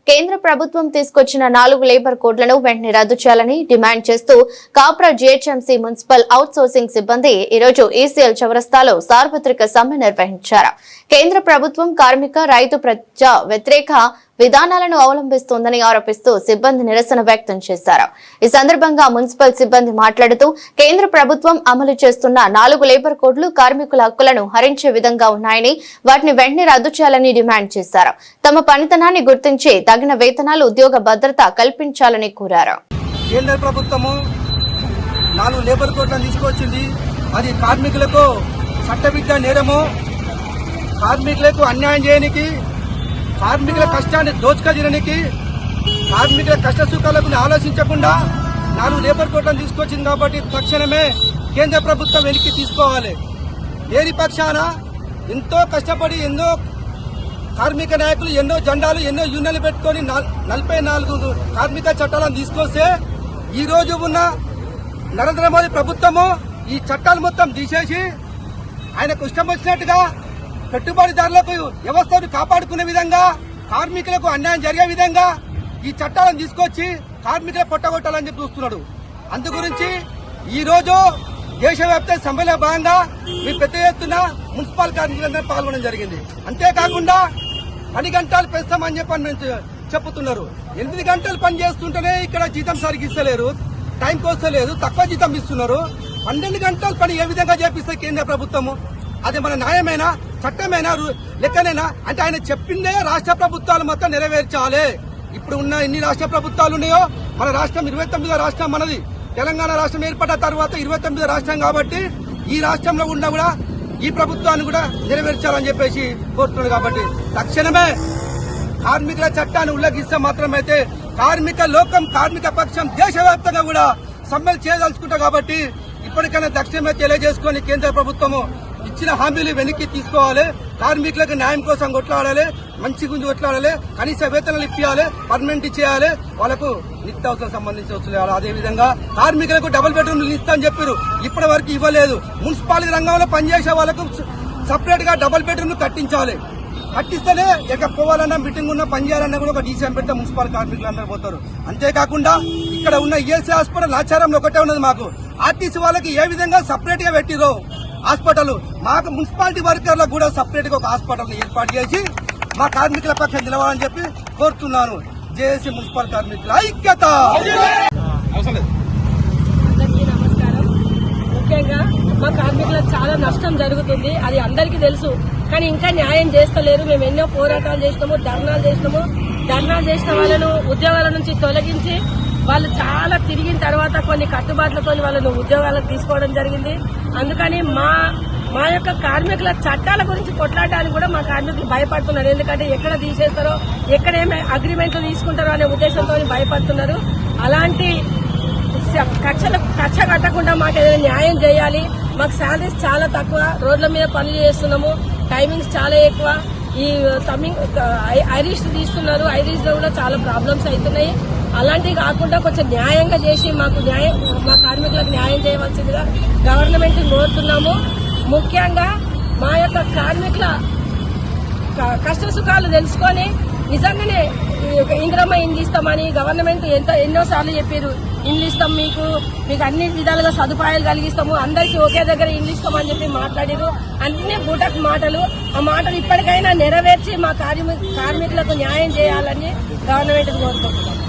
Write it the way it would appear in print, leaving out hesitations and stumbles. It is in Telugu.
కేంద్ర ప్రభుత్వం తీసుకొచ్చిన 4 లేబర్ కోడ్లను వెంటనే రద్దు చేయాలని డిమాండ్ చేస్తూ Kapra GHMC municipal out sourcing సిబ్బంది ఈరోజు ఈసీఎల్ చౌరస్తాలో సార్వత్రిక సమ్మె నిర్వహించారు. కేంద్ర ప్రభుత్వం కార్మిక, రైతు ప్రజా వ్యతిరేక విధానాలను అవలంబిస్తోందని ఆరోపిస్తూ సిబ్బంది నిరసన వ్యక్తం చేశారు. ఈ సందర్భంగా మున్సిపల్ సిబ్బంది మాట్లాడుతూ కేంద్ర ప్రభుత్వం అమలు చేస్తున్న 4 లేబర్ కోడ్లు కార్మికుల హక్కులను హరించే విధంగా ఉన్నాయని, వాటిని వెంటనే రద్దు చేయాలని డిమాండ్ చేశారు. తమ పనితనాన్ని గుర్తించి తగిన వేతనాలు, ఉద్యోగ భద్రత కల్పించాలని కోరారు. కేంద్ర ప్రభుత్వము 4 లేబర్ కోడ్లను తీసుకొచ్చింది. అది కార్మికులకు చట్టవిరుద్ధ నేరము. కార్మికులకు అన్యాయం చేయడానికి, కార్మికుల కష్టాన్ని దోచుకజీయడానికి, కార్మికుల కష్ట సుఖాలకు ఆలోచించకుండా 4 లేబర్ కోడ్లను తీసుకొచ్చింది. కాబట్టి తక్షణమే కేంద్ర ప్రభుత్వం వెనక్కి తీసుకోవాలి. లేని పక్షాన ఎంతో కష్టపడి ఎన్నో కార్మిక నాయకులు ఎన్నో జెండాలు, ఎన్నో యూనియన్లు పెట్టుకుని 44 కార్మిక చట్టాలను తీసుకొస్తే ఈ రోజు ఉన్న నరేంద్ర మోదీ ప్రభుత్వము ఈ చట్టాలు మొత్తం తీసేసి ఆయనకు ఇష్టం వచ్చినట్టుగా పెట్టుబడిదారులకు వ్యవస్థను కాపాడుకునే విధంగా, కార్మికులకు అన్యాయం జరిగే విధంగా ఈ చట్టాలను తీసుకొచ్చి కార్మికులు పొట్టగొట్టాలని చెప్పి చూస్తున్నాడు. అందుగురించి ఈ రోజు దేశవ్యాప్త సమ్మెలో భాగంగా మీ పెద్ద ఎత్తున మున్సిపల్ కార్మికులందరూ పాల్గొనడం జరిగింది. అంతేకాకుండా 10 గంటలు పెంచుతామని చెప్పి చెప్తున్నారు. 8 గంటలు పని చేస్తుంటేనే ఇక్కడ జీతం సరిగ్గా ఇస్తలేరు, టైంకి వస్తలేదు, తక్కువ జీతం ఇస్తున్నారు. 12 గంటల పని ఏ విధంగా చేపిస్తే కేంద్ర ప్రభుత్వము? అది మన న్యాయమేనా, చట్టమేనా, లెక్కనేనా? అంటే ఆయన చెప్పిందే రాష్ట్ర ప్రభుత్వాలు మొత్తం నెరవేర్చాలి. ఇప్పుడు ఉన్న ఎన్ని రాష్ట్ర ప్రభుత్వాలు ఉన్నాయో, మన రాష్ట్రం 29వ రాష్ట్రం మనది. తెలంగాణ రాష్ట్రం ఏర్పడ్డ తర్వాత 29వ రాష్ట్రం కాబట్టి ఈ రాష్ట్రంలో ఉన్న కూడా ఈ ప్రభుత్వాన్ని కూడా నెరవేర్చాలని చెప్పేసి కోరుతున్నాడు. కాబట్టి తక్షణమే కార్మికుల చట్టాన్ని ఉల్లంఘిస్తే మాత్రమైతే కార్మిక లోకం, కార్మిక పక్షం దేశవ్యాప్తంగా కూడా సమ్మెలు చేయదలుచుకుంటారు. కాబట్టి ఇప్పటికైనా తక్షణమే తెలియజేసుకుని కేంద్ర ప్రభుత్వము ఇచ్చిన హామీలు వెనక్కి తీసుకోవాలి. కార్మికులకు న్యాయం కోసం కొట్లాడాలి, మంచి గురించి కొట్లాడాలి, కనీస వేతనాలు ఇప్పించాలి, పర్మనెంట్ ఇచ్చేయాలి, వాళ్ళకు నిత్యావసరం సంబంధించి వస్తున్నాయి. అదేవిధంగా కార్మికులకు డబుల్ బెడ్రూమ్లు ఇస్తామని చెప్పారు, ఇప్పటి వరకు ఇవ్వలేదు. మున్సిపాలిటీ రంగంలో పనిచేసే వాళ్ళకు సపరేట్ గా డబుల్ బెడ్రూమ్లు కట్టించాలి. కట్టిస్తేనే ఎక్కడ పోవాలన్నా, మీటింగ్ ఉన్నా, పని చేయాలన్నా కూడా ఒక డీసీఎం పెడితే మున్సిపల్ కార్మికులు అందరూ పోతారు. అంతేకాకుండా ఇక్కడ ఉన్న ఈఎస్ఐ హాస్పిటల్ ఆచారంలో ఒకటే ఉన్నది. మాకు ఆర్టీసీ వాళ్ళకి ఏ విధంగా సపరేట్ గా పెట్టిరో హాస్పిటల్, మాకు మున్సిపాలిటీ వర్కర్లకు కూడా సపరేట్ గా ఒక హాస్పిటల్ ఏర్పాటు చేసి మా కార్మికుల పక్షం నిలవాలని చెప్పి కోరుతున్నాను. జేఏసీ మున్సిపల్ కార్మికుల ఐక్యత. అందరికీ నమస్కారం. ముఖ్యంగా మా కార్మికులకు చాలా నష్టం జరుగుతుంది, అది అందరికీ తెలుసు. కానీ ఇంకా న్యాయం చేస్తలేరు. మేము ఎన్నో పోరాటాలు చేసినాము, ధర్నాలు చేసిన వాళ్ళను ఉద్యోగాల నుంచి తొలగించి వాళ్ళు చాలా తిరిగిన తర్వాత కొన్ని కట్టుబాట్లతో వాళ్ళను ఉద్యోగాలకు తీసుకోవడం జరిగింది. అందుకని మా యొక్క కార్మికుల చట్టాల గురించి కొట్లాడడానికి కూడా మా కార్మికులు భయపడుతున్నారు. ఎందుకంటే ఎక్కడ తీసేస్తారో, ఎక్కడేమి అగ్రిమెంట్లు తీసుకుంటారో అనే ఉద్దేశంతో భయపడుతున్నారు. అలాంటి కక్ష కట్టకుండా మాకు ఏదైనా న్యాయం చేయాలి. మాకు శాలరీస్ చాలా తక్కువ, రోడ్ల మీద పనులు చేస్తున్నాము, టైమింగ్స్ చాలా ఎక్కువ. ఈ ఐరిష్ తీస్తున్నారు, ఐరిష్ లో కూడా చాలా ప్రాబ్లమ్స్ అవుతున్నాయి. అలాంటివి కాకుండా కొంచెం న్యాయంగా చేసి మా కార్మికులకు న్యాయం చేయవలసిందిగా గవర్నమెంట్ కోరుతున్నాము. ముఖ్యంగా మా యొక్క కార్మికుల కష్ట సుఖాలు తెలుసుకొని నిజంగానే ఇందిరమ్మ ఇండ్లు ఇస్తామని గవర్నమెంట్ ఎన్నోసార్లు చెప్పారు. ఇండ్లు ఇస్తాం, మీకు అన్ని విధాలుగా సదుపాయాలు కలిగిస్తాము, అందరికీ ఒకే దగ్గర ఇండ్లు ఇస్తామని చెప్పి మాట్లాడారు. అన్ని బూటక్ మాటలు. ఆ మాటలు ఇప్పటికైనా నెరవేర్చి మా కార్మికులకు న్యాయం చేయాలని గవర్నమెంట్ కోరుకుంటున్నాం.